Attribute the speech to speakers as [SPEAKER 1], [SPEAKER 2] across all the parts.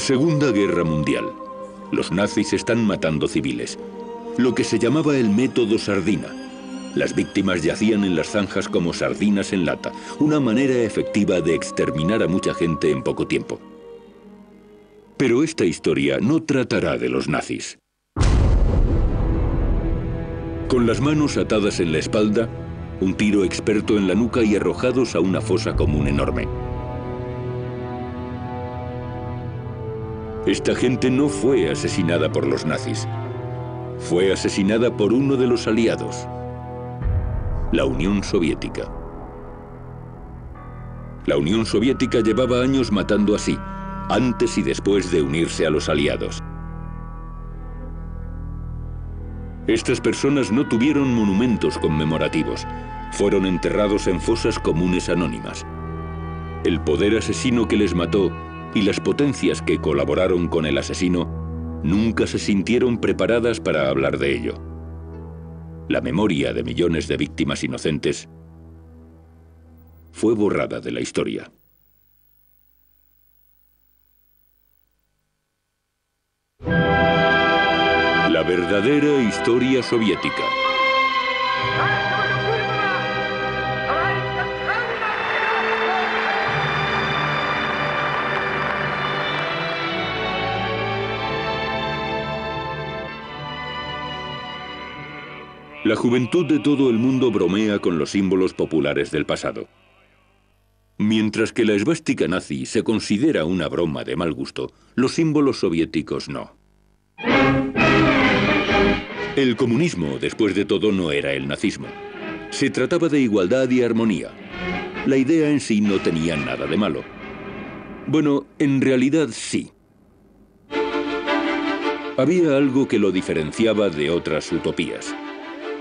[SPEAKER 1] Segunda Guerra Mundial. Los nazis están matando civiles. Lo que se llamaba el método sardina. Las víctimas yacían en las zanjas como sardinas en lata, una manera efectiva de exterminar a mucha gente en poco tiempo. Pero esta historia no tratará de los nazis. Con las manos atadas en la espalda, un tiro experto en la nuca y arrojados a una fosa común enorme. Esta gente no fue asesinada por los nazis. Fue asesinada por uno de los aliados, la Unión Soviética. La Unión Soviética llevaba años matando así, antes y después de unirse a los aliados. Estas personas no tuvieron monumentos conmemorativos. Fueron enterrados en fosas comunes anónimas. El poder asesino que les mató y las potencias que colaboraron con el asesino nunca se sintieron preparadas para hablar de ello. La memoria de millones de víctimas inocentes fue borrada de la historia. La verdadera historia soviética. La juventud de todo el mundo bromea con los símbolos populares del pasado. Mientras que la esvástica nazi se considera una broma de mal gusto, los símbolos soviéticos no. El comunismo, después de todo, no era el nazismo. Se trataba de igualdad y armonía. La idea en sí no tenía nada de malo. Bueno, en realidad sí. Había algo que lo diferenciaba de otras utopías.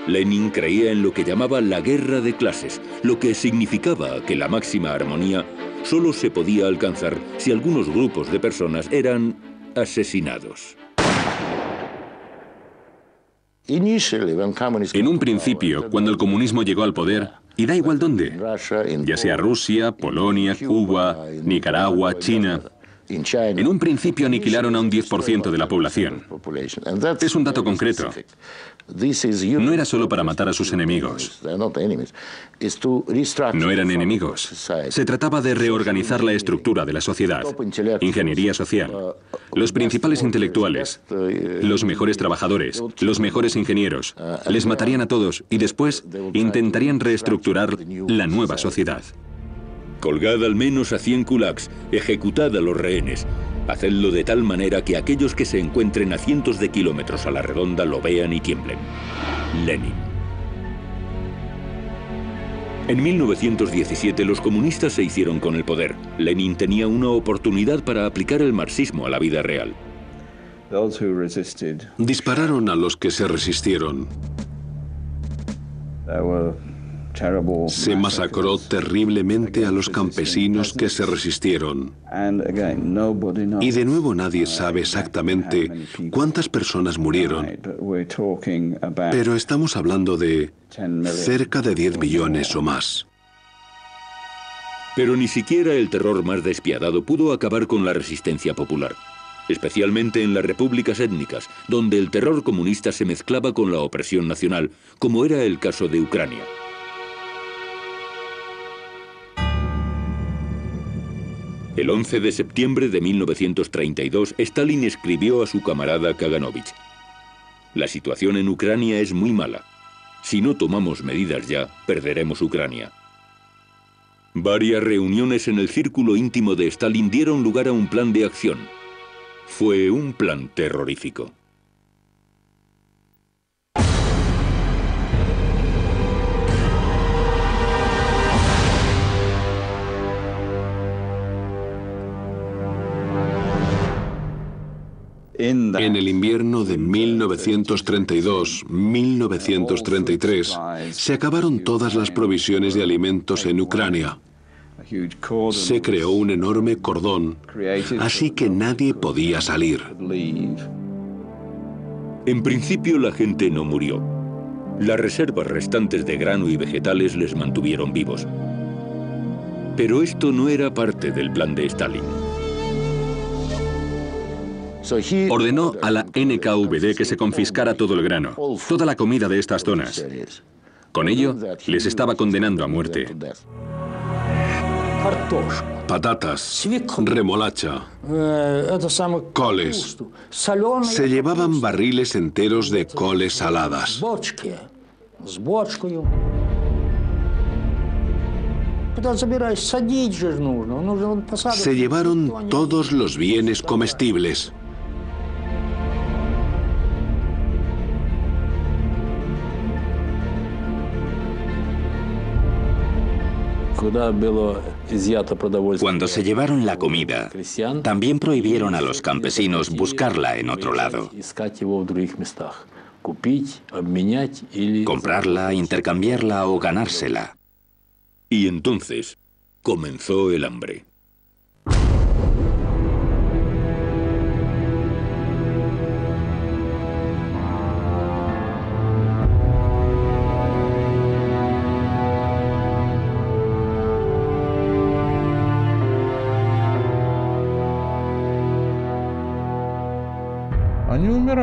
[SPEAKER 1] Lenin creía en lo que llamaba la guerra de clases, lo que significaba que la máxima armonía solo se podía alcanzar si algunos grupos de personas eran asesinados.
[SPEAKER 2] En un principio, cuando el comunismo llegó al poder, y da igual dónde, ya sea Rusia, Polonia, Cuba, Nicaragua, China, en un principio aniquilaron a un 10% de la población. Es un dato concreto. No era solo para matar a sus enemigos. No eran enemigos. Se trataba de reorganizar la estructura de la sociedad. Ingeniería social. Los principales intelectuales, los mejores trabajadores, los mejores ingenieros, les matarían a todos y después intentarían reestructurar la nueva sociedad.
[SPEAKER 1] Colgad al menos a 100 kulaks, ejecutad a los rehenes. Hacedlo de tal manera que aquellos que se encuentren a cientos de kilómetros a la redonda lo vean y tiemblen. Lenin. En 1917 los comunistas se hicieron con el poder. Lenin tenía una oportunidad para aplicar el marxismo a la vida real.
[SPEAKER 3] Dispararon a los que se resistieron. Se masacró terriblemente a los campesinos que se resistieron. Y de nuevo nadie sabe exactamente cuántas personas murieron. Pero estamos hablando de cerca de 10 millones o más.
[SPEAKER 1] Pero ni siquiera el terror más despiadado pudo acabar con la resistencia popular, especialmente en las repúblicas étnicas, donde el terror comunista se mezclaba con la opresión nacional, como era el caso de Ucrania. El 11 de septiembre de 1932, Stalin escribió a su camarada Kaganovich: la situación en Ucrania es muy mala. Si no tomamos medidas ya, perderemos Ucrania. Varias reuniones en el círculo íntimo de Stalin dieron lugar a un plan de acción. Fue un plan terrorífico.
[SPEAKER 3] En el invierno de 1932-1933 se acabaron todas las provisiones de alimentos en Ucrania. Se creó un enorme cordón, así que nadie podía salir.
[SPEAKER 1] En principio la gente no murió. Las reservas restantes de grano y vegetales les mantuvieron vivos. Pero esto no era parte del plan de Stalin.
[SPEAKER 2] Ordenó a la NKVD que se confiscara todo el grano, toda la comida de estas zonas. Con ello, les estaba condenando a muerte.
[SPEAKER 3] Patatas, remolacha, coles. Se llevaban barriles enteros de coles saladas. Se llevaron todos los bienes comestibles.
[SPEAKER 4] Cuando se llevaron la comida, también prohibieron a los campesinos buscarla en otro lado. Comprarla, intercambiarla o ganársela.
[SPEAKER 1] Y entonces comenzó el hambre.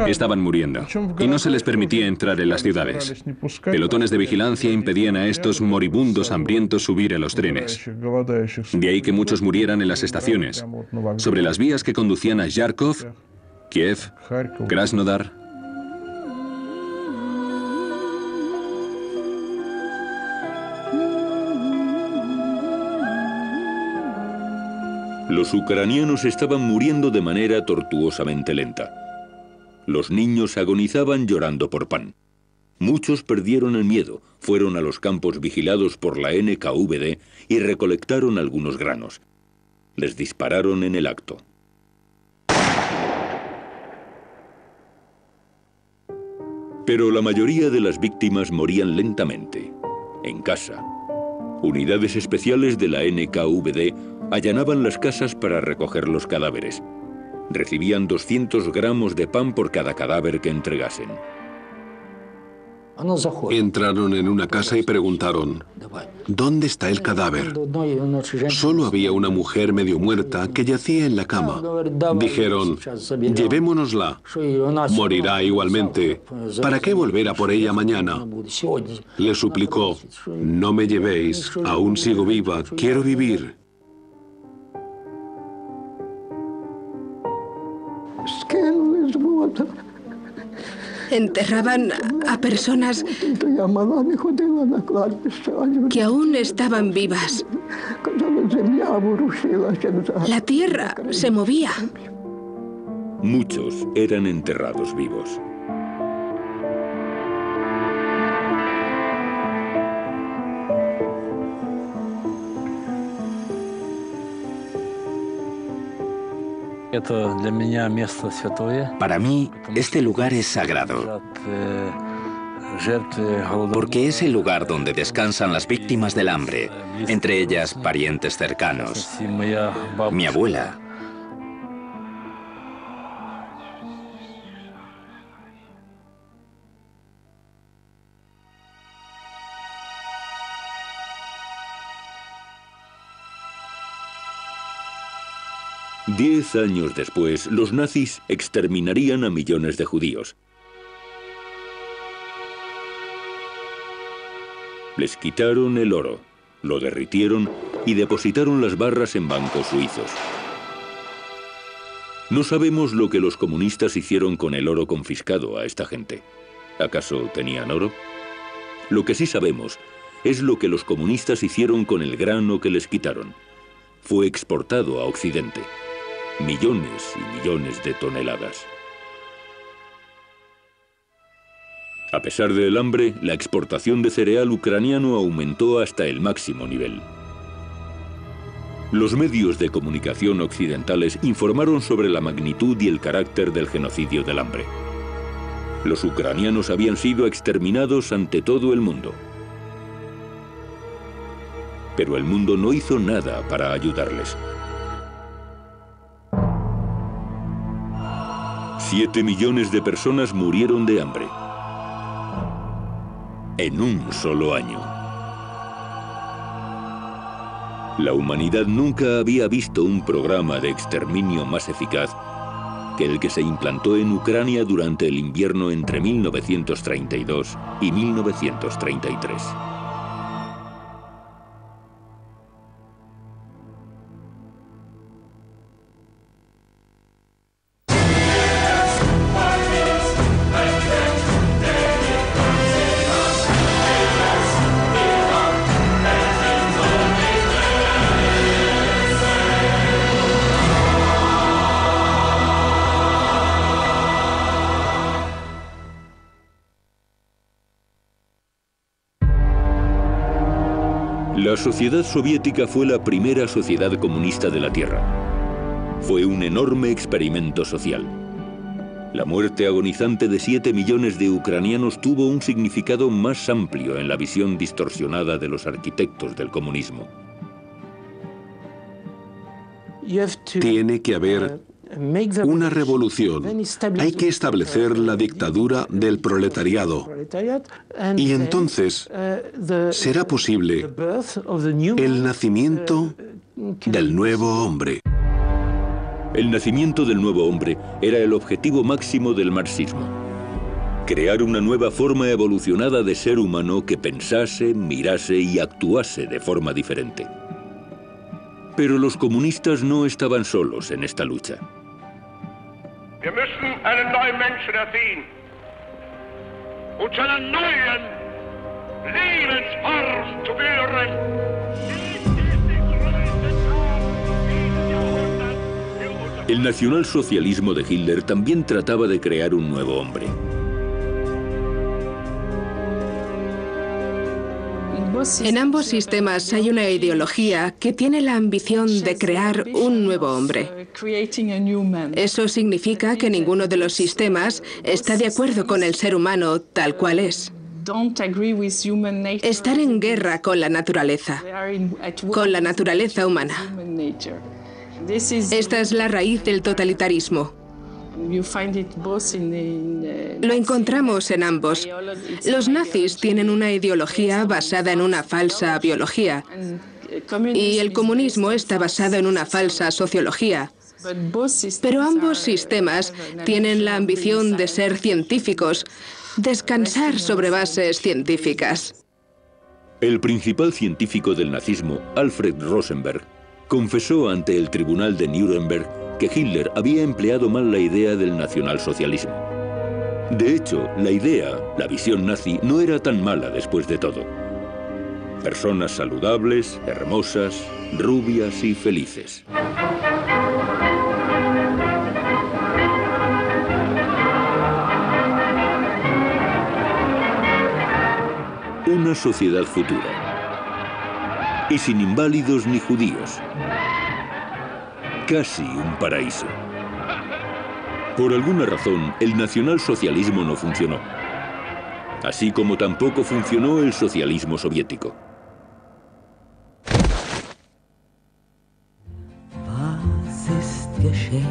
[SPEAKER 2] Estaban muriendo y no se les permitía entrar en las ciudades. Pelotones de vigilancia impedían a estos moribundos hambrientos subir a los trenes. De ahí que muchos murieran en las estaciones, sobre las vías que conducían a Yarkov, Kiev, Krasnodar.
[SPEAKER 1] Los ucranianos estaban muriendo de manera tortuosamente lenta. Los niños agonizaban llorando por pan. Muchos perdieron el miedo, fueron a los campos vigilados por la NKVD y recolectaron algunos granos. Les dispararon en el acto. Pero la mayoría de las víctimas morían lentamente, en casa. Unidades especiales de la NKVD allanaban las casas para recoger los cadáveres. Recibían 200 gramos de pan por cada cadáver que entregasen.
[SPEAKER 3] Entraron en una casa y preguntaron, ¿dónde está el cadáver? Solo había una mujer medio muerta que yacía en la cama. Dijeron, llevémonosla, morirá igualmente. ¿Para qué volver a por ella mañana? Le suplicó, no me llevéis, aún sigo viva, quiero vivir.
[SPEAKER 5] Enterraban a personas que aún estaban vivas. La tierra se movía.
[SPEAKER 1] Muchos eran enterrados vivos.
[SPEAKER 4] Para mí, este lugar es sagrado, porque es el lugar donde descansan las víctimas del hambre, entre ellas parientes cercanos. Mi abuela.
[SPEAKER 1] Diez años después, los nazis exterminarían a millones de judíos. Les quitaron el oro, lo derritieron y depositaron las barras en bancos suizos. No sabemos lo que los comunistas hicieron con el oro confiscado a esta gente. ¿Acaso tenían oro? Lo que sí sabemos es lo que los comunistas hicieron con el grano que les quitaron. Fue exportado a Occidente. Millones y millones de toneladas. A pesar del hambre, la exportación de cereal ucraniano aumentó hasta el máximo nivel. Los medios de comunicación occidentales informaron sobre la magnitud y el carácter del genocidio del hambre. Los ucranianos habían sido exterminados ante todo el mundo. Pero el mundo no hizo nada para ayudarles. 7 millones de personas murieron de hambre en un solo año. La humanidad nunca había visto un programa de exterminio más eficaz que el que se implantó en Ucrania durante el invierno entre 1932 y 1933. La sociedad soviética fue la primera sociedad comunista de la Tierra. Fue un enorme experimento social. La muerte agonizante de 7 millones de ucranianos tuvo un significado más amplio en la visión distorsionada de los arquitectos del comunismo.
[SPEAKER 3] Tiene que haber una revolución. Hay que establecer la dictadura del proletariado. Y entonces será posible el nacimiento del nuevo hombre.
[SPEAKER 1] El nacimiento del nuevo hombre era el objetivo máximo del marxismo. Crear una nueva forma evolucionada de ser humano que pensase, mirase y actuase de forma diferente. Pero los comunistas no estaban solos en esta lucha.
[SPEAKER 6] Wir müssen einen neuen Menschen erziehen und zu einer neuen Lebensform zu führen.
[SPEAKER 1] El nacionalsocialismo de Hitler también trataba de crear un nuevo hombre.
[SPEAKER 5] En ambos sistemas hay una ideología que tiene la ambición de crear un nuevo hombre. Eso significa que ninguno de los sistemas está de acuerdo con el ser humano tal cual es. Estar en guerra con la naturaleza humana. Esta es la raíz del totalitarismo. Lo encontramos en ambos. Los nazis tienen una ideología basada en una falsa biología y el comunismo está basado en una falsa sociología. Pero ambos sistemas tienen la ambición de ser científicos, descansar sobre bases científicas.
[SPEAKER 1] El principal científico del nazismo, Alfred Rosenberg, confesó ante el tribunal de Nuremberg que Hitler había empleado mal la idea del nacionalsocialismo. De hecho, la visión nazi, no era tan mala después de todo. Personas saludables, hermosas, rubias y felices. Una sociedad futura. Y sin inválidos ni judíos. Casi un paraíso. Por alguna razón, el nacionalsocialismo no funcionó. Así como tampoco funcionó el socialismo soviético.
[SPEAKER 7] Was ist geschehen?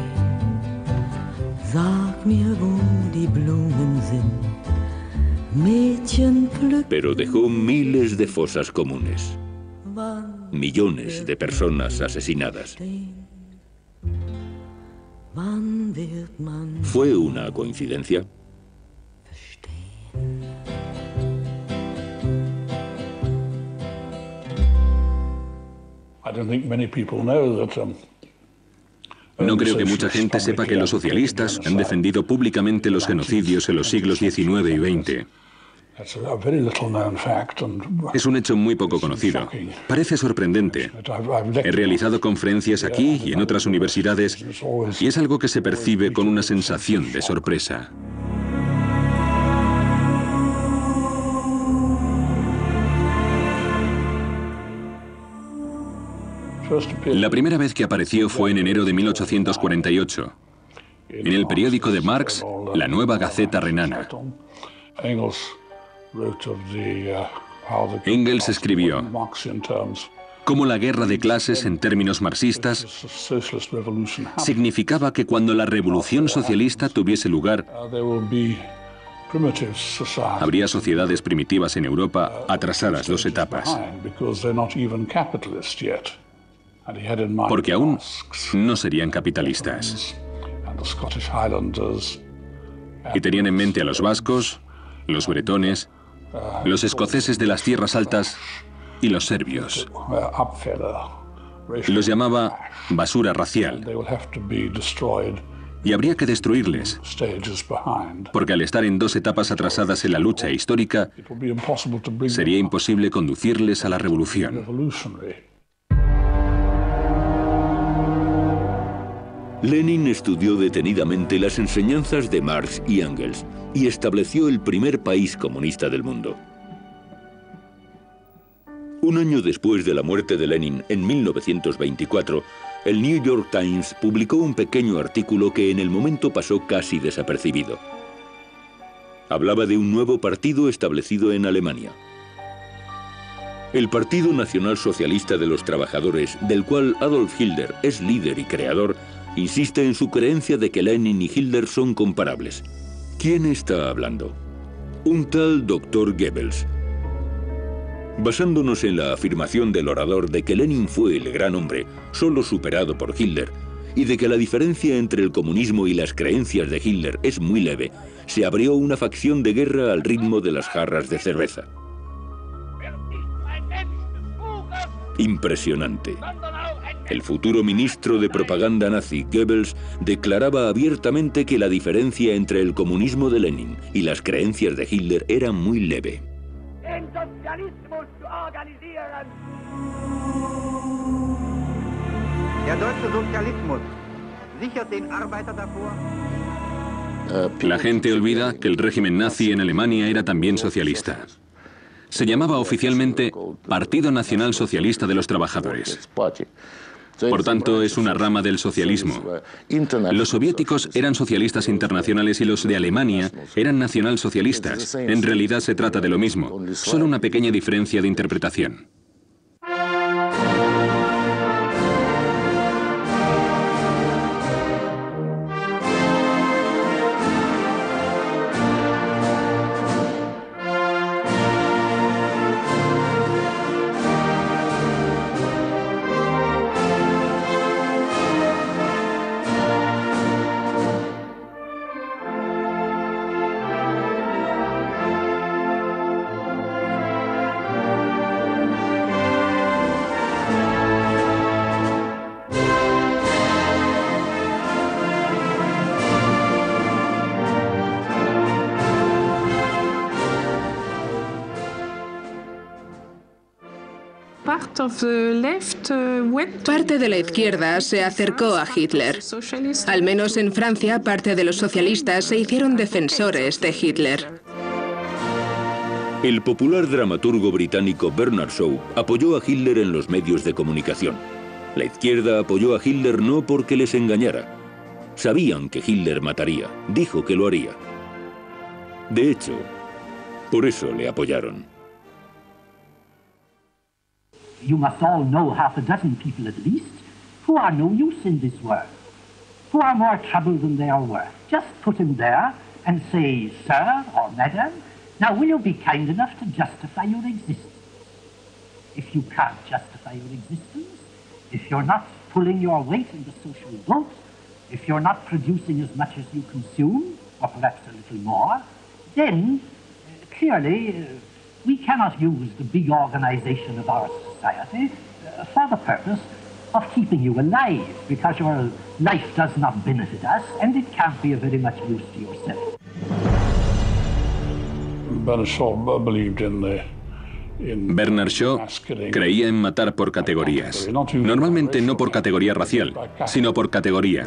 [SPEAKER 7] Sag mir, wo die Blumen sind. Mädchen pflücken.
[SPEAKER 1] Pero dejó miles de fosas comunes. Millones de personas asesinadas. ¿Fue una coincidencia?
[SPEAKER 2] No creo que mucha gente sepa que los socialistas han defendido públicamente los genocidios en los siglos XIX y XX. Es un hecho muy poco conocido. Parece sorprendente. He realizado conferencias aquí y en otras universidades y es algo que se percibe con una sensación de sorpresa. La primera vez que apareció fue en enero de 1848, en el periódico de Marx, La Nueva Gaceta Renana. Engels escribió cómo la guerra de clases en términos marxistas significaba que cuando la revolución socialista tuviese lugar, habría sociedades primitivas en Europa atrasadas 2 etapas, porque aún no serían capitalistas. Y tenían en mente a los vascos, los bretones, los escoceses de las tierras altas y los serbios. Los llamaba basura racial. Y habría que destruirles, porque al estar en dos etapas atrasadas en la lucha histórica, sería imposible conducirles a la revolución.
[SPEAKER 1] Lenin estudió detenidamente las enseñanzas de Marx y Engels y estableció el primer país comunista del mundo. Un año después de la muerte de Lenin, en 1924, el New York Times publicó un pequeño artículo que en el momento pasó casi desapercibido. Hablaba de un nuevo partido establecido en Alemania. El Partido Nacional Socialista de los Trabajadores, del cual Adolf Hitler es líder y creador, insiste en su creencia de que Lenin y Hitler son comparables. ¿Quién está hablando? Un tal Dr. Goebbels. Basándonos en la afirmación del orador de que Lenin fue el gran hombre, solo superado por Hitler, y de que la diferencia entre el comunismo y las creencias de Hitler es muy leve, se abrió una facción de guerra al ritmo de las jarras de cerveza. Impresionante. El futuro ministro de propaganda nazi, Goebbels, declaraba abiertamente que la diferencia entre el comunismo de Lenin y las creencias de Hitler era muy leve.
[SPEAKER 2] La gente olvida que el régimen nazi en Alemania era también socialista. Se llamaba oficialmente Partido Nacional Socialista de los Trabajadores. Por tanto, es una rama del socialismo. Los soviéticos eran socialistas internacionales y los de Alemania eran nacionalsocialistas. En realidad se trata de lo mismo, solo una pequeña diferencia de interpretación.
[SPEAKER 5] Parte de la izquierda se acercó a Hitler. Al menos en Francia, parte de los socialistas se hicieron defensores de Hitler.
[SPEAKER 1] El popular dramaturgo británico Bernard Shaw apoyó a Hitler en los medios de comunicación. La izquierda apoyó a Hitler no porque les engañara. Sabían que Hitler mataría. Dijo que lo haría. De hecho, por eso le apoyaron.
[SPEAKER 8] You must all know half a dozen people at least who are no use in this world, who are more trouble than they are worth. Just put him there and say, sir or madam, now will you be kind enough to justify your existence? If you can't justify your existence, if you're not pulling your weight in the social vote, if you're not producing as much as you consume, or perhaps a little more, then clearly we cannot use the big organization of our society for the purpose of keeping you alive, because your life does not benefit us and it can't be of very much use to yourself.
[SPEAKER 2] Bernard Shaw creía en matar por categorías. Normalmente no por categoría racial, sino por categoría.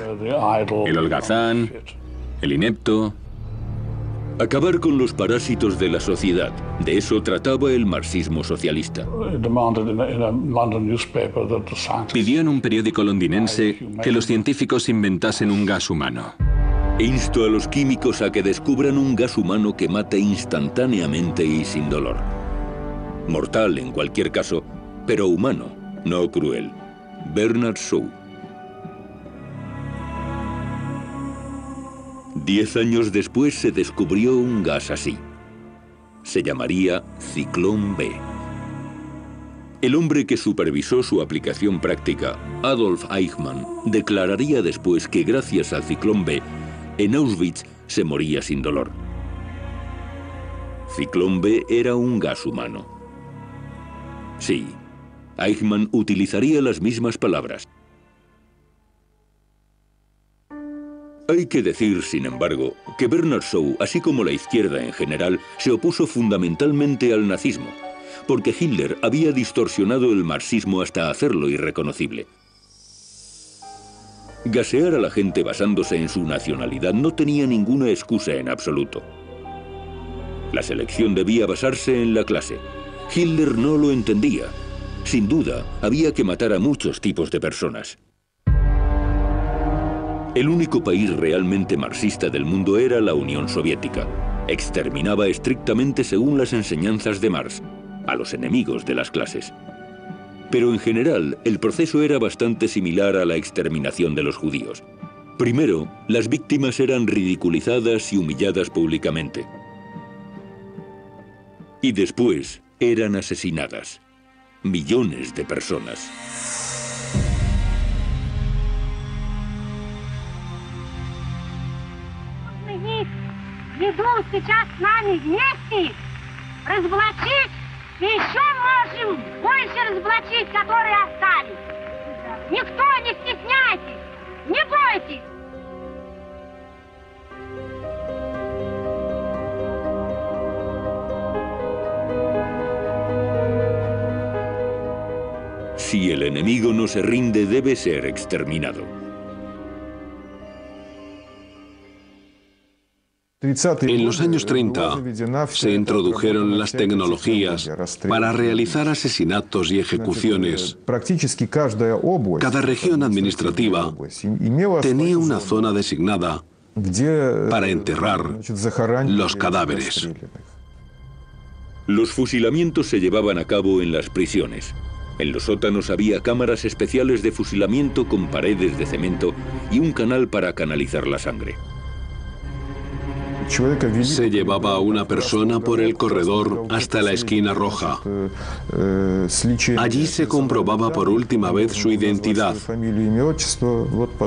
[SPEAKER 2] El holgazán, el inepto.
[SPEAKER 1] Acabar con los parásitos de la sociedad. De eso trataba el marxismo socialista.
[SPEAKER 2] Pidió en un periódico londinense que los científicos inventasen un gas humano.
[SPEAKER 1] Insto a los químicos a que descubran un gas humano que mate instantáneamente y sin dolor. Mortal en cualquier caso, pero humano, no cruel. Bernard Shaw. 10 años después se descubrió un gas así. Se llamaría Ciclón B. El hombre que supervisó su aplicación práctica, Adolf Eichmann, declararía después que gracias al Ciclón B, en Auschwitz se moría sin dolor. Ciclón B era un gas humano. Sí, Eichmann utilizaría las mismas palabras. Hay que decir, sin embargo, que Bernard Shaw, así como la izquierda en general, se opuso fundamentalmente al nazismo, porque Hitler había distorsionado el marxismo hasta hacerlo irreconocible. Gasear a la gente basándose en su nacionalidad no tenía ninguna excusa en absoluto. La selección debía basarse en la clase. Hitler no lo entendía. Sin duda, había que matar a muchos tipos de personas. El único país realmente marxista del mundo era la Unión Soviética. Exterminaba estrictamente según las enseñanzas de Marx a los enemigos de las clases. Pero en general, el proceso era bastante similar a la exterminación de los judíos. Primero, las víctimas eran ridiculizadas y humilladas públicamente. Y después, eran asesinadas. Millones de personas.
[SPEAKER 9] Ведут сейчас с нами вместе разоблачить, и еще можем больше разоблачить, которые остались. Никто не стесняйтесь, не бойтесь.
[SPEAKER 1] Si el enemigo no se rinde, debe ser exterminado.
[SPEAKER 3] En los años 30 se introdujeron las tecnologías para realizar asesinatos y ejecuciones. Cada región administrativa tenía una zona designada para enterrar los cadáveres.
[SPEAKER 1] Los fusilamientos se llevaban a cabo en las prisiones. En los sótanos había cámaras especiales de fusilamiento con paredes de cemento y un canal para canalizar la sangre.
[SPEAKER 3] Se llevaba a una persona por el corredor hasta la esquina roja. Allí se comprobaba por última vez su identidad.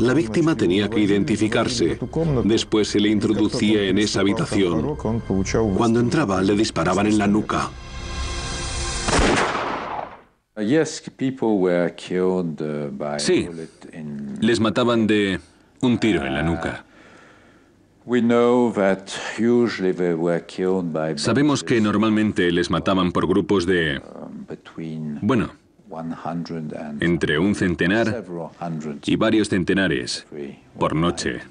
[SPEAKER 3] La víctima tenía que identificarse. Después se le introducía en esa habitación. Cuando entraba, le disparaban en la nuca.
[SPEAKER 2] Sí, les mataban de un tiro en la nuca. Sabemos que normalmente les mataban por grupos de, bueno, entre un centenar y varios centenares por noche.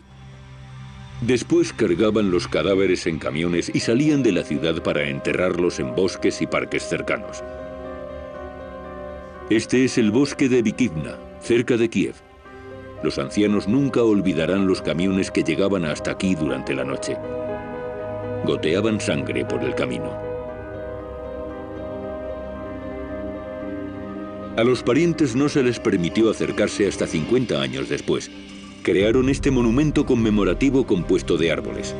[SPEAKER 1] Después cargaban los cadáveres en camiones y salían de la ciudad para enterrarlos en bosques y parques cercanos. Este es el bosque de Bikivna, cerca de Kiev. Los ancianos nunca olvidarán los camiones que llegaban hasta aquí durante la noche. Goteaban sangre por el camino. A los parientes no se les permitió acercarse hasta 50 años después. Crearon este monumento conmemorativo compuesto de árboles.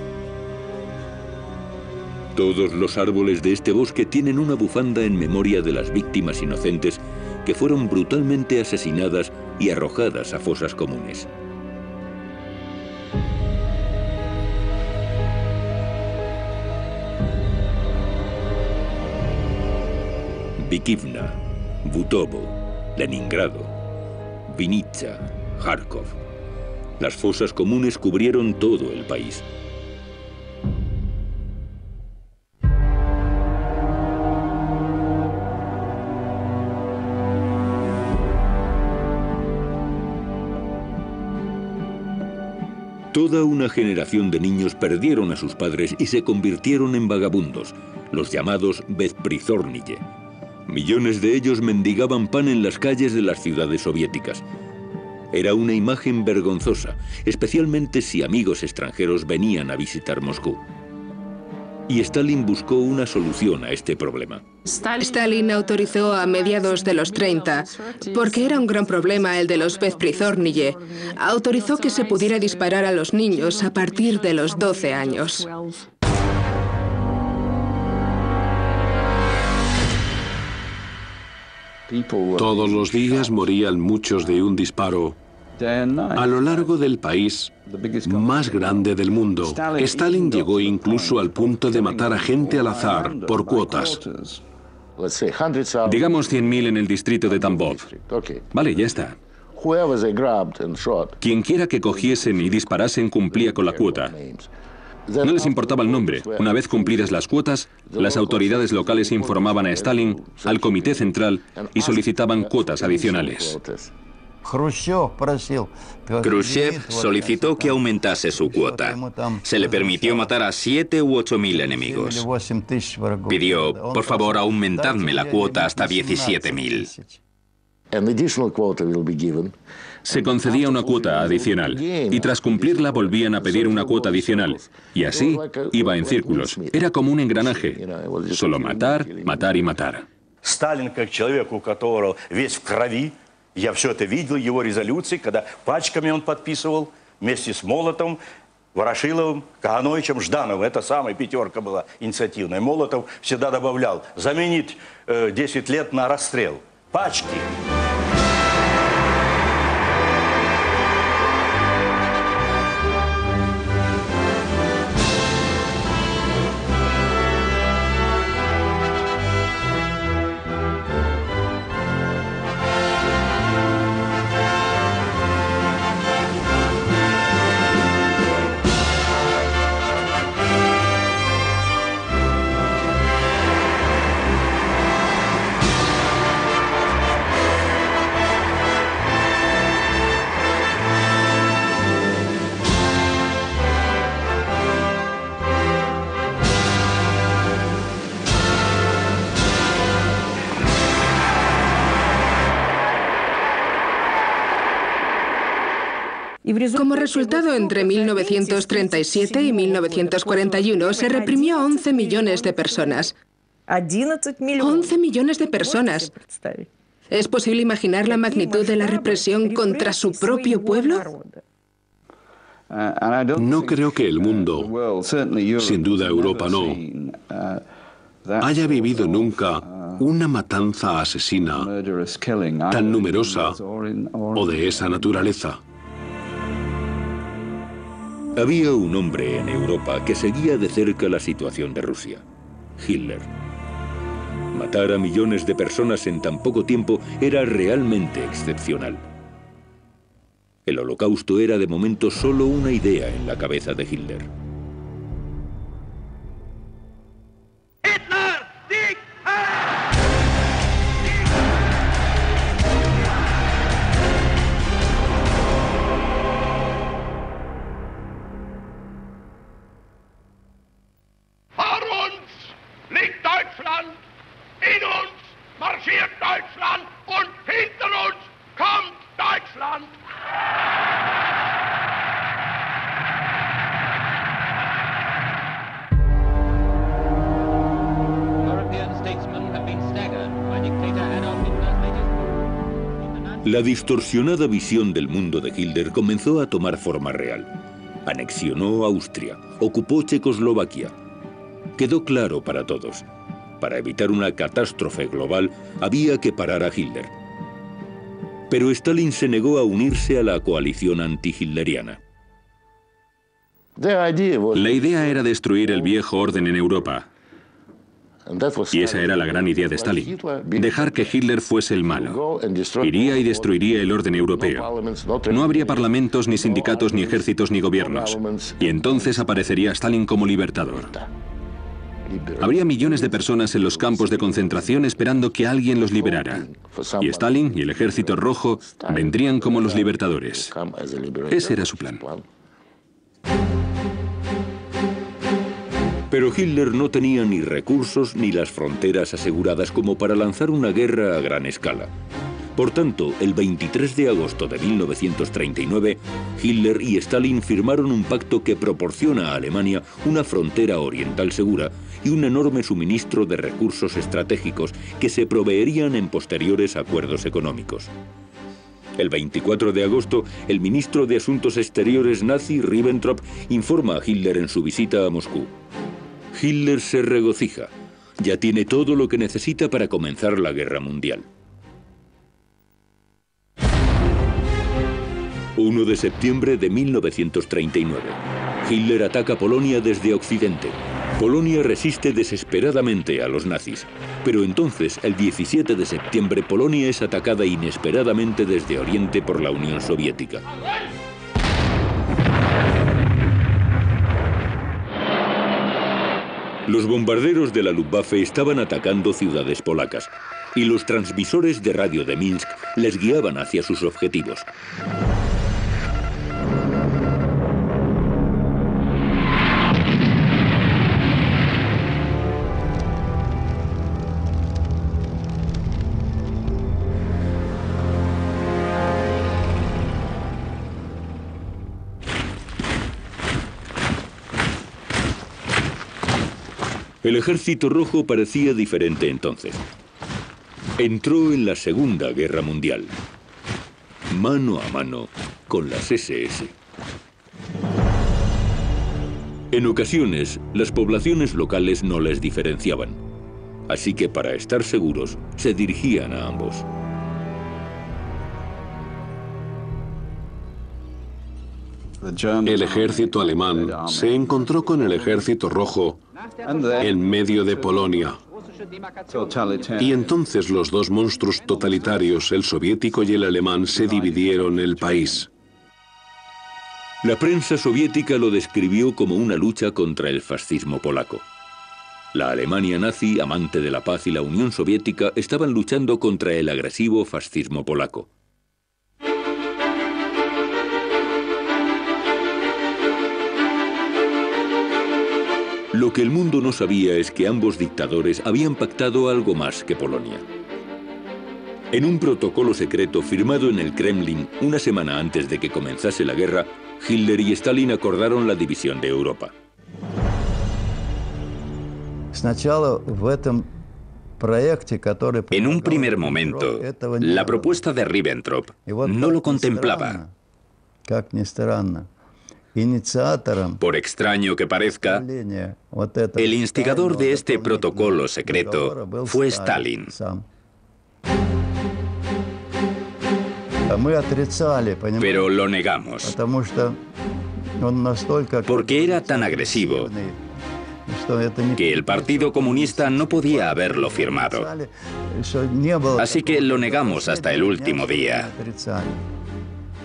[SPEAKER 1] Todos los árboles de este bosque tienen una bufanda en memoria de las víctimas inocentes que fueron brutalmente asesinadas y arrojadas a fosas comunes. Bikivna, Butovo, Leningrado, Vinitsa, Kharkov. Las fosas comunes cubrieron todo el país. Toda una generación de niños perdieron a sus padres y se convirtieron en vagabundos, los llamados Bezprizornije. Millones de ellos mendigaban pan en las calles de las ciudades soviéticas. Era una imagen vergonzosa, especialmente si amigos extranjeros venían a visitar Moscú. Y Stalin buscó una solución a este problema.
[SPEAKER 5] Stalin autorizó a mediados de los 30, porque era un gran problema el de los Bezprizornije, autorizó que se pudiera disparar a los niños a partir de los 12 años.
[SPEAKER 3] Todos los días morían muchos de un disparo a lo largo del país más grande del mundo. Stalin llegó incluso al punto de matar a gente al azar por cuotas.
[SPEAKER 2] Digamos 100.000 en el distrito de Tambov. Vale, ya está. Quien quiera que cogiesen y disparasen cumplía con la cuota. No les importaba el nombre. Una vez cumplidas las cuotas, las autoridades locales informaban a Stalin, al Comité Central, y solicitaban cuotas adicionales.
[SPEAKER 4] Khrushchev solicitó que aumentase su cuota. Se le permitió matar a 7 u 8.000 enemigos. Pidió, por favor, aumentadme la cuota hasta 17.000.
[SPEAKER 2] Se concedía una cuota adicional, y tras cumplirla volvían a pedir una cuota adicional. Y así iba en círculos. Era como un engranaje. Solo matar, matar y matar.
[SPEAKER 10] Сталин, как человек, у которого весь в крови, я все это видел, его резолюции, когда пачками он подписывал вместе с Молотовым, Ворошиловым, Кагановичем, Ждановым. Это самая пятерка была инициативная. Молотов всегда добавлял заменить 10 лет на расстрел. Пачки.
[SPEAKER 5] Como resultado, entre 1937 y 1941 se reprimió a 11 millones de personas. 11 millones de personas. ¿Es posible imaginar la magnitud de la represión contra su propio pueblo?
[SPEAKER 3] No creo que el mundo, sin duda Europa no, haya vivido nunca una matanza asesina tan numerosa o de esa naturaleza.
[SPEAKER 1] Había un hombre en Europa que seguía de cerca la situación de Rusia: Hitler. Matar a millones de personas en tan poco tiempo era realmente excepcional. El Holocausto era de momento solo una idea en la cabeza de Hitler.
[SPEAKER 6] In uns marschiert Deutschland und hinter uns kommt Deutschland.
[SPEAKER 1] La distorsionada visión del mundo de Hitler comenzó a tomar forma real. Anexionó Austria, ocupó Checoslovaquia. Quedó claro para todos: para evitar una catástrofe global, había que parar a Hitler. Pero Stalin se negó a unirse a la coalición anti-hitleriana.
[SPEAKER 2] La idea era destruir el viejo orden en Europa. Y esa era la gran idea de Stalin: dejar que Hitler fuese el malo. Iría y destruiría el orden europeo. No habría parlamentos, ni sindicatos, ni ejércitos, ni gobiernos. Y entonces aparecería Stalin como libertador. Habría millones de personas en los campos de concentración esperando que alguien los liberara. Y Stalin y el Ejército Rojo vendrían como los libertadores. Ese era su plan.
[SPEAKER 1] Pero Hitler no tenía ni recursos ni las fronteras aseguradas como para lanzar una guerra a gran escala. Por tanto, el 23 de agosto de 1939, Hitler y Stalin firmaron un pacto que proporciona a Alemania una frontera oriental segura y un enorme suministro de recursos estratégicos que se proveerían en posteriores acuerdos económicos. El 24 de agosto, el ministro de Asuntos Exteriores nazi, Ribbentrop, informa a Hitler en su visita a Moscú. Hitler se regocija. Ya tiene todo lo que necesita para comenzar la guerra mundial. 1 de septiembre de 1939. Hitler ataca Polonia desde Occidente. Polonia resiste desesperadamente a los nazis. Pero entonces, el 17 de septiembre, Polonia es atacada inesperadamente desde Oriente por la Unión Soviética. Los bombarderos de la Luftwaffe estaban atacando ciudades polacas y los transmisores de radio de Minsk les guiaban hacia sus objetivos. El Ejército Rojo parecía diferente entonces. Entró en la Segunda Guerra Mundial, mano a mano con las SS. En ocasiones, las poblaciones locales no les diferenciaban, así que para estar seguros, se dirigían a ambos.
[SPEAKER 3] El ejército alemán se encontró con el ejército rojo en medio de Polonia. Y entonces los dos monstruos totalitarios, el soviético y el alemán, se dividieron el país.
[SPEAKER 1] La prensa soviética lo describió como una lucha contra el fascismo polaco. La Alemania nazi, amante de la paz, y la Unión Soviética estaban luchando contra el agresivo fascismo polaco. Lo que el mundo no sabía es que ambos dictadores habían pactado algo más que Polonia. En un protocolo secreto firmado en el Kremlin una semana antes de que comenzase la guerra, Hitler y Stalin acordaron la división de Europa.
[SPEAKER 4] En un primer momento, la propuesta de Ribbentrop no lo contemplaba. Por extraño que parezca, el instigador de este protocolo secreto fue Stalin. Pero lo negamos, porque era tan agresivo que el Partido Comunista no podía haberlo firmado. Así que lo negamos hasta el último día.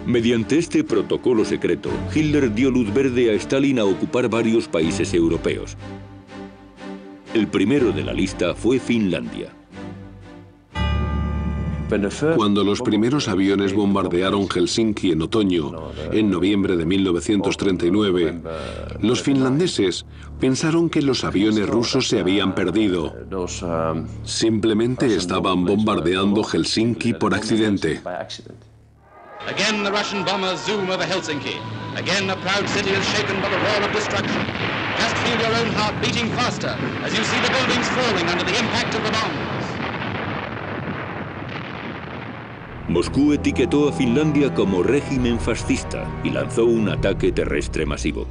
[SPEAKER 1] Mediante este protocolo secreto, Hitler dio luz verde a Stalin a ocupar varios países europeos. El primero de la lista fue Finlandia.
[SPEAKER 3] Cuando los primeros aviones bombardearon Helsinki en otoño, en noviembre de 1939, los finlandeses pensaron que los aviones rusos se habían perdido. Simplemente estaban bombardeando Helsinki por accidente.
[SPEAKER 11] Again, the Russian bombers zoom over Helsinki. Again, a proud city is shaken by the roar of destruction. Just feel your own heart beating faster as you see the buildings falling under the impact of the bombs.
[SPEAKER 1] Moscú etiquetó a Finlandia como régimen fascista y lanzó un ataque terrestre masivo.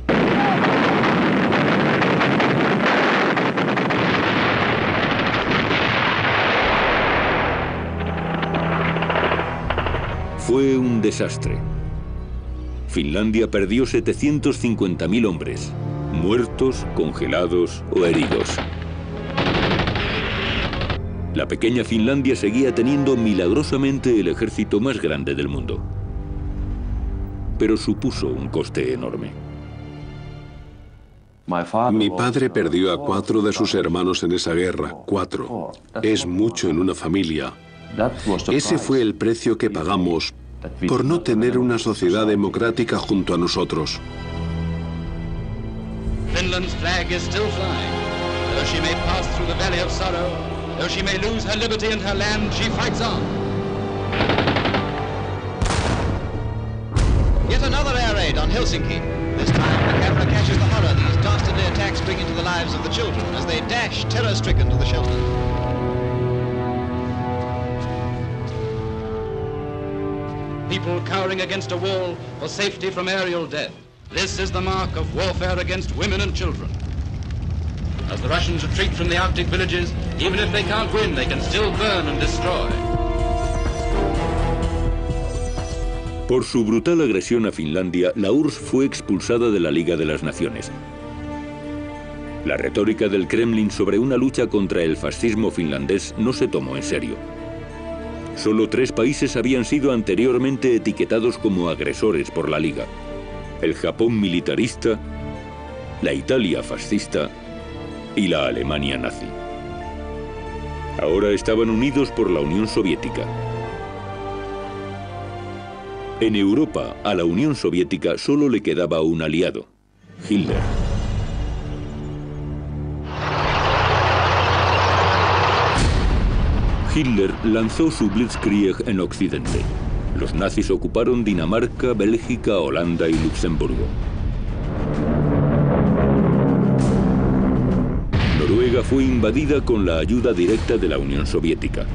[SPEAKER 1] Fue un desastre. Finlandia perdió 750.000 hombres, muertos, congelados o heridos. La pequeña Finlandia seguía teniendo milagrosamente el ejército más grande del mundo. Pero supuso un coste enorme.
[SPEAKER 3] Mi padre perdió a 4 de sus hermanos en esa guerra. 4. Es mucho en una familia. Ese fue el precio que pagamos por no tener una sociedad democrática junto a nosotros.
[SPEAKER 11] Finland's flag is still flying. Though she may pass through the valley of sorrow, though she may lose her liberty and her land, she fights on.
[SPEAKER 12] Yet another air raid on Helsinki. This time the camera catches the horror these dastardly attacks bring into the lives of the children as they dash terror-stricken to the shelter.
[SPEAKER 11] People cowering against a wall for safety from aerial death. This is the mark of warfare against women and children. As the Russians retreat from the Arctic villages, even if they can't win, they can still burn and destroy.
[SPEAKER 1] Por su brutal agresión a Finlandia, la URSS fue expulsada de la Liga de las Naciones. La retórica del Kremlin sobre una lucha contra el fascismo finlandés no se tomó en serio. Solo 3 países habían sido anteriormente etiquetados como agresores por la Liga: el Japón militarista, la Italia fascista y la Alemania nazi. Ahora estaban unidos por la Unión Soviética. En Europa, a la Unión Soviética solo le quedaba un aliado: Hitler. Hitler lanzó su Blitzkrieg en Occidente. Los nazis ocuparon Dinamarca, Bélgica, Holanda y Luxemburgo. Noruega fue invadida con la ayuda directa de la Unión Soviética.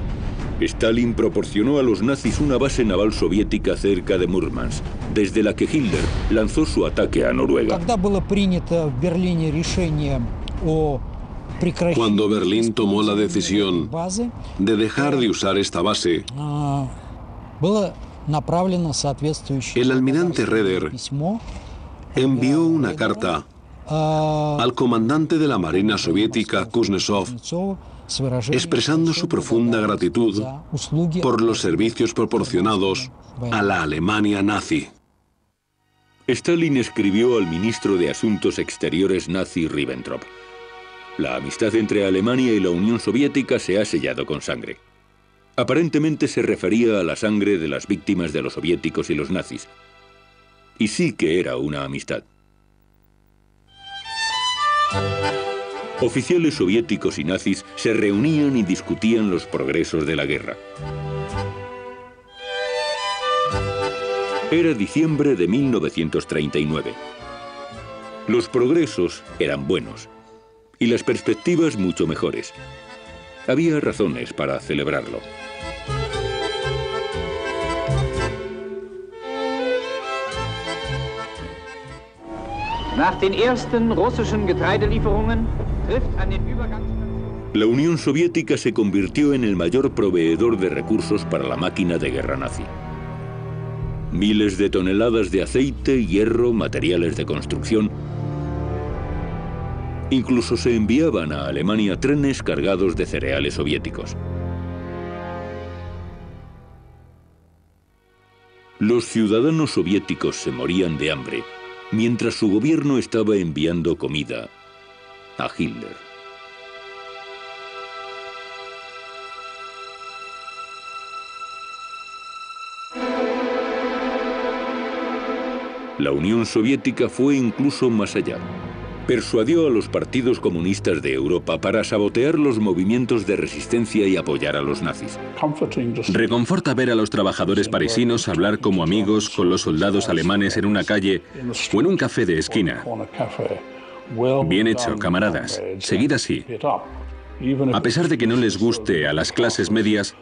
[SPEAKER 1] Stalin proporcionó a los nazis una base naval soviética cerca de Murmansk, desde la que Hitler lanzó su ataque a Noruega.
[SPEAKER 3] Cuando Berlín tomó la decisión de dejar de usar esta base, el almirante Raeder envió una carta al comandante de la Marina soviética, Kuznetsov, expresando su profunda gratitud por los servicios proporcionados a la Alemania nazi.
[SPEAKER 1] Stalin escribió al ministro de Asuntos Exteriores nazi Ribbentrop: la amistad entre Alemania y la Unión Soviética se ha sellado con sangre. Aparentemente se refería a la sangre de las víctimas de los soviéticos y los nazis. Y sí que era una amistad. Oficiales soviéticos y nazis se reunían y discutían los progresos de la guerra. Era diciembre de 1939. Los progresos eran buenos y las perspectivas mucho mejores. Había razones para celebrarlo.
[SPEAKER 13] Nach den ersten russischen Getreidelieferungen trifft an den
[SPEAKER 1] La Unión Soviética se convirtió en el mayor proveedor de recursos para la máquina de guerra nazi. Miles de toneladas de aceite, hierro, materiales de construcción. Incluso se enviaban a Alemania trenes cargados de cereales soviéticos. Los ciudadanos soviéticos se morían de hambre, mientras su gobierno estaba enviando comida a Hitler. La Unión Soviética fue incluso más allá. Persuadió a los partidos comunistas de Europa para sabotear los movimientos de resistencia y apoyar a los nazis.
[SPEAKER 2] Reconforta ver a los trabajadores parisinos hablar como amigos con los soldados alemanes en una calle o en un café de esquina. Bien hecho, camaradas. Seguid así. A pesar de que no les guste a las clases medias,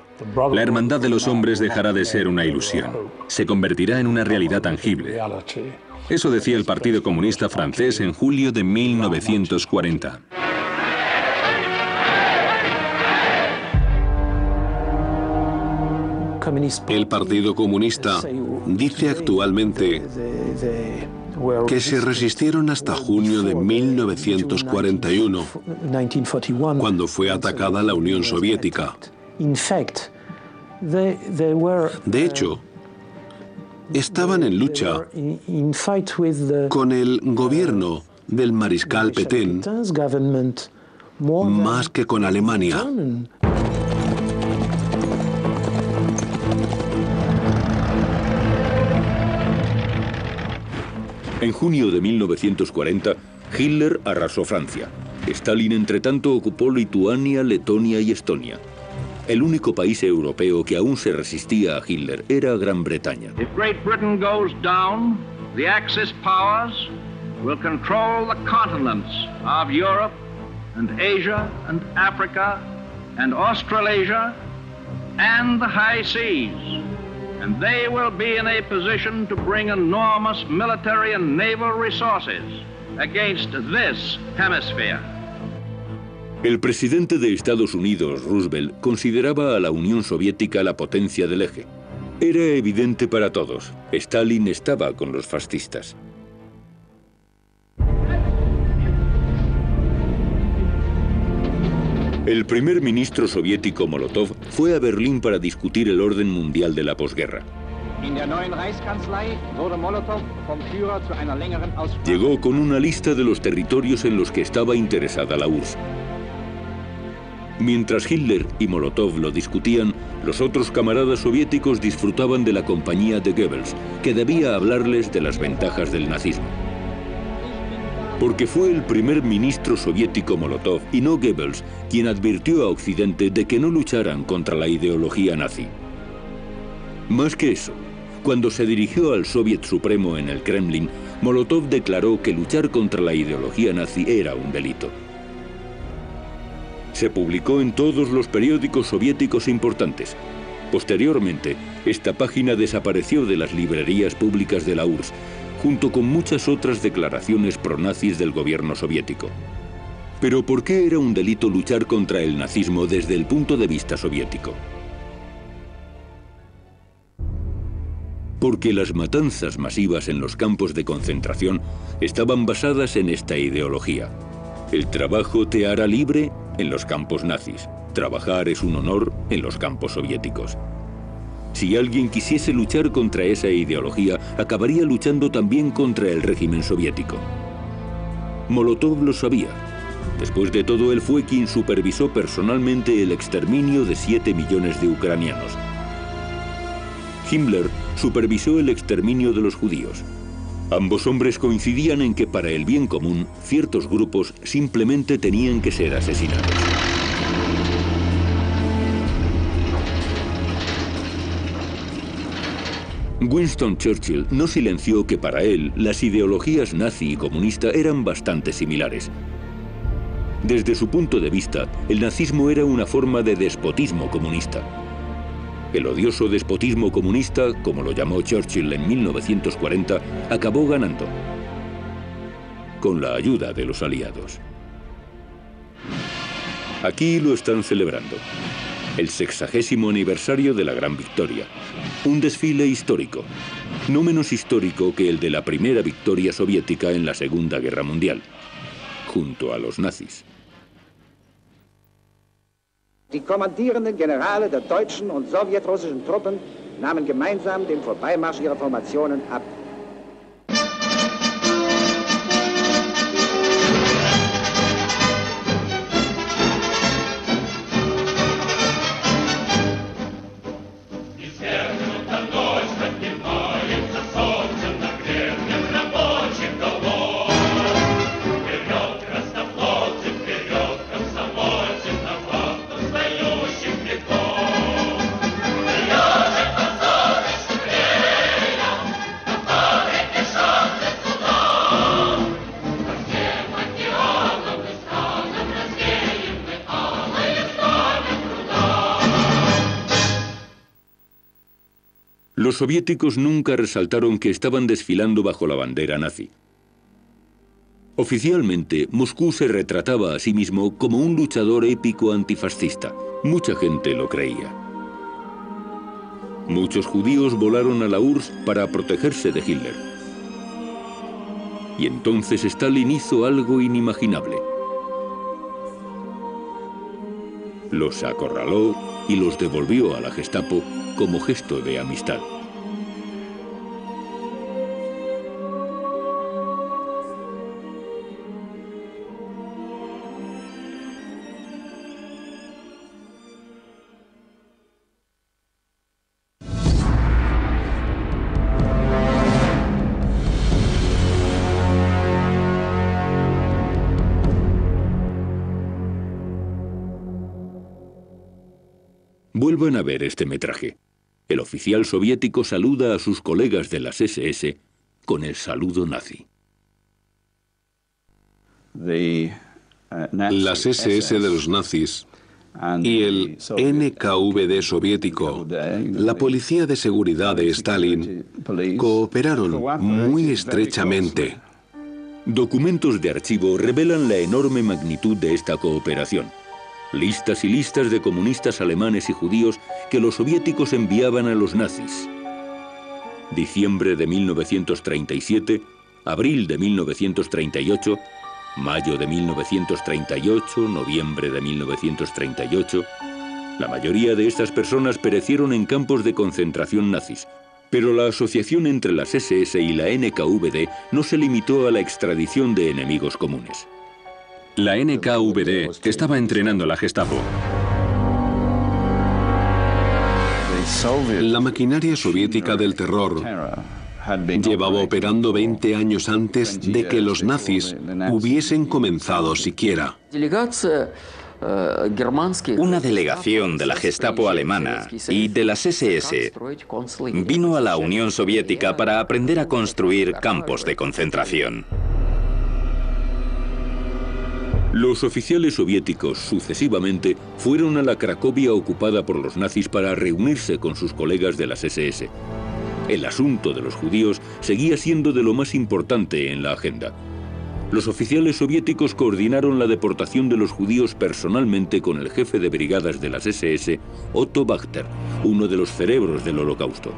[SPEAKER 2] la hermandad de los hombres dejará de ser una ilusión. Se convertirá en una realidad tangible. Eso decía el Partido Comunista francés en julio de 1940.
[SPEAKER 3] El Partido Comunista dice actualmente que se resistieron hasta junio de 1941, cuando fue atacada la Unión Soviética. De hecho, estaban en lucha con el gobierno del mariscal Pétain más que con Alemania.
[SPEAKER 1] En junio de 1940, Hitler arrasó Francia. Stalin, entretanto, ocupó Lituania, Letonia y Estonia. El único país europeo que aún se resistía a Hitler era Gran Bretaña.
[SPEAKER 6] If Great Britain goes down, the Axis powers will control the continents of Europe and Asia and Africa and Australasia and the high seas. And they will be in a position to bring enormous military and naval resources against this hemisphere.
[SPEAKER 1] El presidente de Estados Unidos, Roosevelt, consideraba a la Unión Soviética la potencia del eje. Era evidente para todos. Stalin estaba con los fascistas. El primer ministro soviético Molotov fue a Berlín para discutir el orden mundial de la posguerra. Llegó con una lista de los territorios en los que estaba interesada la URSS. Mientras Hitler y Molotov lo discutían, los otros camaradas soviéticos disfrutaban de la compañía de Goebbels, que debía hablarles de las ventajas del nazismo. Porque fue el primer ministro soviético Molotov y no Goebbels quien advirtió a Occidente de que no lucharan contra la ideología nazi. Más que eso, cuando se dirigió al Soviet Supremo en el Kremlin, Molotov declaró que luchar contra la ideología nazi era un delito. Se publicó en todos los periódicos soviéticos importantes. Posteriormente, esta página desapareció de las librerías públicas de la URSS, junto con muchas otras declaraciones pronazis del gobierno soviético. Pero ¿por qué era un delito luchar contra el nazismo desde el punto de vista soviético? Porque las matanzas masivas en los campos de concentración estaban basadas en esta ideología. El trabajo te hará libre en los campos nazis. Trabajar es un honor en los campos soviéticos. Si alguien quisiese luchar contra esa ideología, acabaría luchando también contra el régimen soviético. Molotov lo sabía. Después de todo, él fue quien supervisó personalmente el exterminio de 7 millones de ucranianos. Himmler supervisó el exterminio de los judíos. Ambos hombres coincidían en que para el bien común, ciertos grupos simplemente tenían que ser asesinados. Winston Churchill no silenció que para él las ideologías nazi y comunista eran bastante similares. Desde su punto de vista, el nazismo era una forma de despotismo comunista. El odioso despotismo comunista, como lo llamó Churchill en 1940, acabó ganando, con la ayuda de los aliados. Aquí lo están celebrando, el 60º aniversario de la Gran Victoria, un desfile histórico, no menos histórico que el de la primera victoria soviética en la Segunda Guerra Mundial, junto a los nazis.
[SPEAKER 14] Die kommandierenden Generale der deutschen und sowjetrussischen Truppen nahmen gemeinsam den Vorbeimarsch ihrer Formationen ab.
[SPEAKER 1] Los soviéticos nunca resaltaron que estaban desfilando bajo la bandera nazi. Oficialmente, Moscú se retrataba a sí mismo como un luchador épico antifascista. Mucha gente lo creía. Muchos judíos volaron a la URSS para protegerse de Hitler. Y entonces Stalin hizo algo inimaginable. Los acorraló y los devolvió a la Gestapo como gesto de amistad. Vuelvan a ver este metraje. El oficial soviético saluda a sus colegas de las SS con el saludo nazi.
[SPEAKER 3] Las SS de los nazis y el NKVD soviético, la policía de seguridad de Stalin, cooperaron muy estrechamente.
[SPEAKER 1] Documentos de archivo revelan la enorme magnitud de esta cooperación. Listas y listas de comunistas alemanes y judíos que los soviéticos enviaban a los nazis. Diciembre de 1937, abril de 1938, mayo de 1938, noviembre de 1938... La mayoría de estas personas perecieron en campos de concentración nazis, pero la asociación entre las SS y la NKVD no se limitó a la extradición de enemigos comunes.
[SPEAKER 2] La NKVD estaba entrenando a la Gestapo.
[SPEAKER 3] La maquinaria soviética del terror llevaba operando 20 años antes de que los nazis hubiesen comenzado siquiera.
[SPEAKER 4] Una delegación de la Gestapo alemana y de las SS vino a la Unión Soviética para aprender a construir campos de concentración.
[SPEAKER 1] Los oficiales soviéticos sucesivamente fueron a la Cracovia ocupada por los nazis para reunirse con sus colegas de las SS. El asunto de los judíos seguía siendo de lo más importante en la agenda. Los oficiales soviéticos coordinaron la deportación de los judíos personalmente con el jefe de brigadas de las SS, Otto Wachter, uno de los cerebros del Holocausto.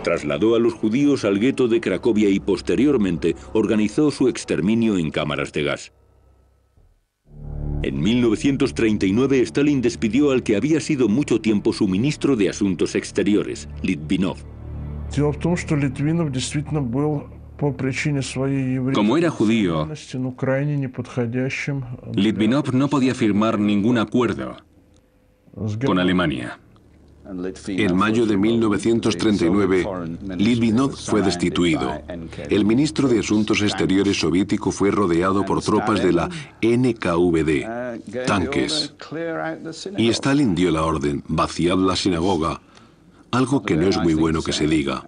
[SPEAKER 1] Trasladó a los judíos al gueto de Cracovia y posteriormente organizó su exterminio en cámaras de gas. En 1939, Stalin despidió al que había sido mucho tiempo su ministro de Asuntos Exteriores, Litvinov.
[SPEAKER 2] Como era judío, Litvinov no podía firmar ningún acuerdo con Alemania.
[SPEAKER 3] En mayo de 1939, Litvinov fue destituido. El ministro de Asuntos Exteriores soviético fue rodeado por tropas de la NKVD, tanques. Y Stalin dio la orden, vaciad la sinagoga, algo que no es muy bueno que se diga.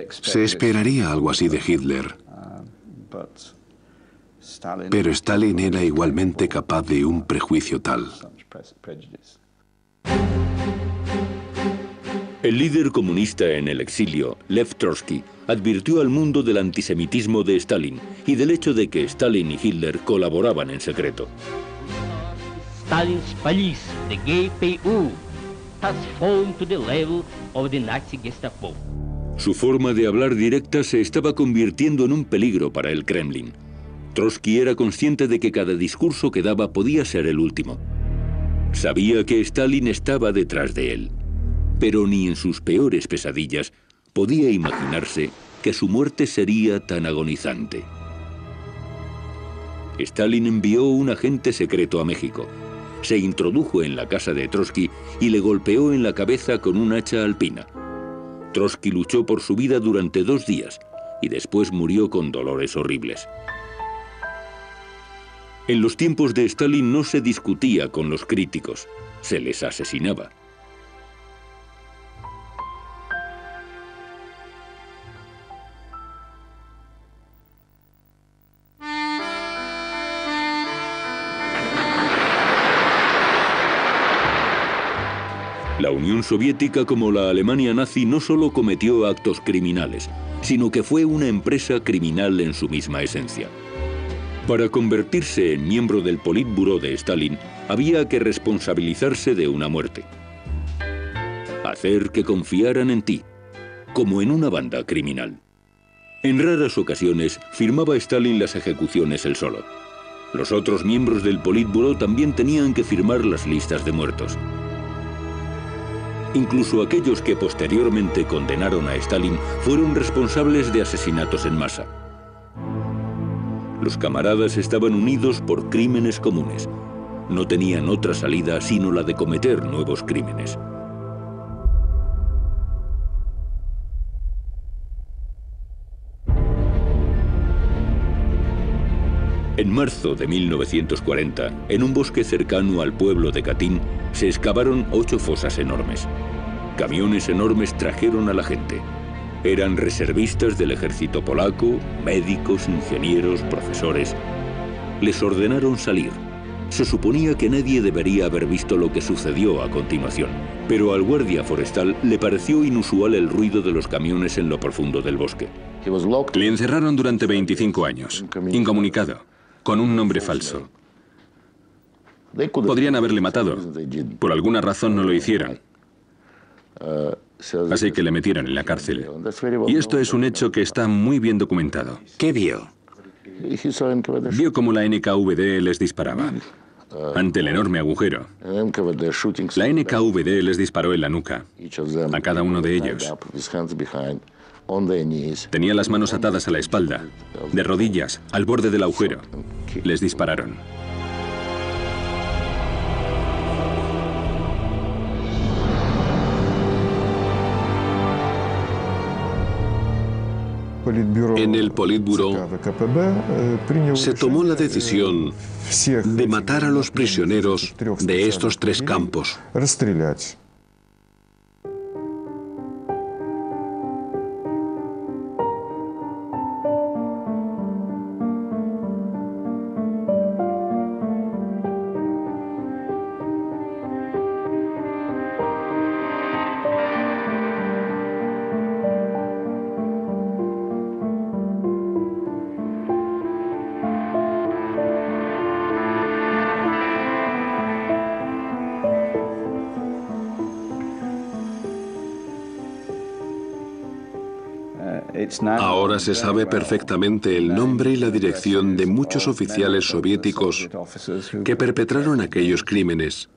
[SPEAKER 3] Se esperaría algo así de Hitler. Pero Stalin era igualmente capaz de un prejuicio tal.
[SPEAKER 1] El líder comunista en el exilio, Lev Trotsky, advirtió al mundo del antisemitismo de Stalin y del hecho de que Stalin y Hitler colaboraban en secreto.
[SPEAKER 15] Stalin's police, the GPU, has fallen to the level of the Nazi Gestapo.
[SPEAKER 1] Su forma de hablar directa se estaba convirtiendo en un peligro para el Kremlin. Trotsky era consciente de que cada discurso que daba podía ser el último. Sabía que Stalin estaba detrás de él, pero ni en sus peores pesadillas podía imaginarse que su muerte sería tan agonizante. Stalin envió un agente secreto a México. Se introdujo en la casa de Trotsky y le golpeó en la cabeza con un hacha alpina. Trotsky luchó por su vida durante 2 días y después murió con dolores horribles. En los tiempos de Stalin no se discutía con los críticos, se les asesinaba. La Unión Soviética, como la Alemania nazi, no solo cometió actos criminales, sino que fue una empresa criminal en su misma esencia. Para convertirse en miembro del Politburó de Stalin, había que responsabilizarse de una muerte. Hacer que confiaran en ti, como en una banda criminal. En raras ocasiones, firmaba Stalin las ejecuciones él solo. Los otros miembros del Politburó también tenían que firmar las listas de muertos. Incluso aquellos que posteriormente condenaron a Stalin fueron responsables de asesinatos en masa. Los camaradas estaban unidos por crímenes comunes. No tenían otra salida sino la de cometer nuevos crímenes. En marzo de 1940, en un bosque cercano al pueblo de Katyn, se excavaron 8 fosas enormes. Camiones enormes trajeron a la gente. Eran reservistas del ejército polaco, médicos, ingenieros, profesores. Les ordenaron salir. Se suponía que nadie debería haber visto lo que sucedió a continuación, pero al guardia forestal le pareció inusual el ruido de los camiones en lo profundo del bosque.
[SPEAKER 2] Le encerraron durante 25 años, incomunicado, con un nombre falso. Podrían haberle matado. Por alguna razón no lo hicieron. Así que le metieron en la cárcel. Y esto es un hecho que está muy bien documentado.
[SPEAKER 4] ¿Qué vio?
[SPEAKER 2] Vio cómo la NKVD les disparaba. Ante el enorme agujero. La NKVD les disparó en la nuca. A cada uno de ellos. Tenía las manos atadas a la espalda, de rodillas, al borde del agujero. Les dispararon.
[SPEAKER 3] En el Politburó se tomó la decisión de matar a los prisioneros de estos 3 campos. Ahora se sabe perfectamente el nombre y la dirección de muchos oficiales soviéticos que perpetraron aquellos crímenes,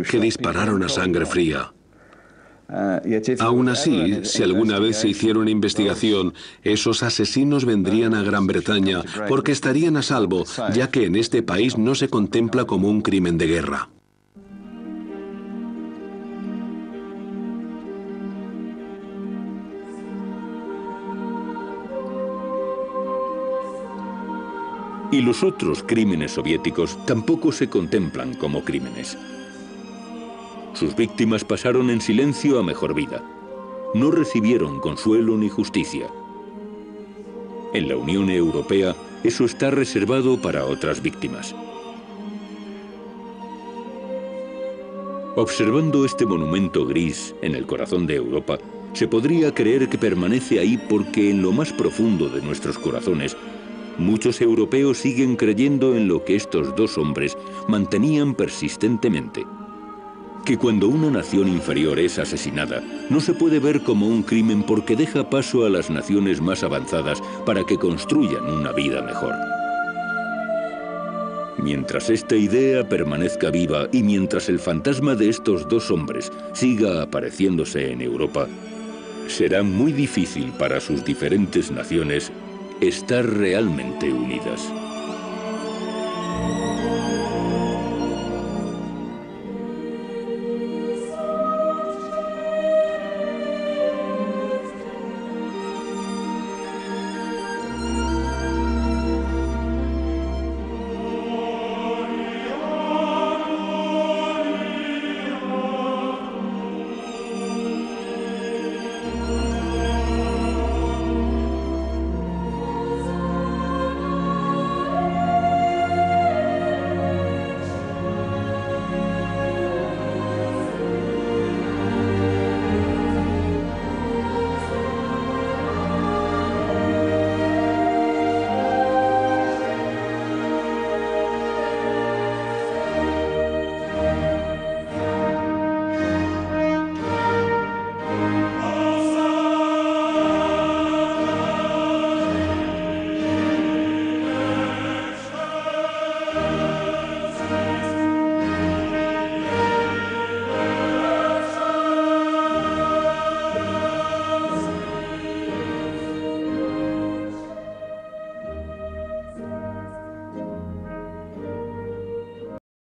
[SPEAKER 3] que dispararon a sangre fría. Aún así, si alguna vez se hiciera una investigación, esos asesinos vendrían a Gran Bretaña porque estarían a salvo, ya que en este país no se contempla como un crimen de guerra.
[SPEAKER 1] Y los otros crímenes soviéticos tampoco se contemplan como crímenes. Sus víctimas pasaron en silencio a mejor vida. No recibieron consuelo ni justicia. En la Unión Europea, eso está reservado para otras víctimas. Observando este monumento gris en el corazón de Europa, se podría creer que permanece ahí porque en lo más profundo de nuestros corazones, muchos europeos siguen creyendo en lo que estos 2 hombres mantenían persistentemente. Que cuando una nación inferior es asesinada, no se puede ver como un crimen porque deja paso a las naciones más avanzadas para que construyan una vida mejor. Mientras esta idea permanezca viva y mientras el fantasma de estos 2 hombres siga apareciéndose en Europa, será muy difícil para sus diferentes naciones estar realmente unidas.